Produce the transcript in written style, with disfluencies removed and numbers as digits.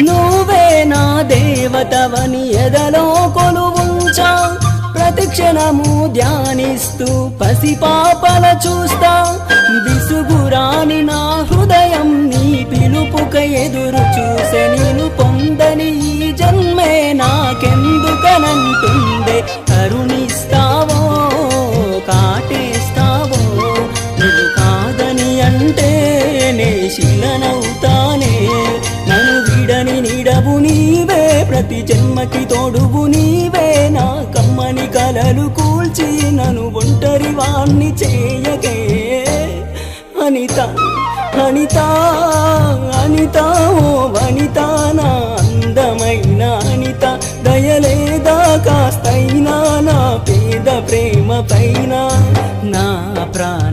నువ్వే నా దేవతవని ఎదలో కొలువుంచా ప్రతి క్షణము ధ్యానిస్తూ పసిపాపల చూస్తా విసుగురాని నా హృదయం నీ పిలుపుక ఎదురు చూసే నేను పొందని ఈ జన్మే నాకెందుకనంటుండే కరుణిస్తావో కాటేస్తావో నువ్వు కాదని అంటే నే శిలనవుతానే నన్ను విడని నీడవు నీవే ప్రతి జన్మకి తోడువు నీవే నా కమ్మని కలలు కూల్చి నన్ను ఒంటరి వాణ్ణి చేయగే అనిత అనిత అనిత ఓ వనిత నా అందమైన అనిత దయలేదా కాస్తైనా నా పేద ప్రేమ పైన నా ప్రాణ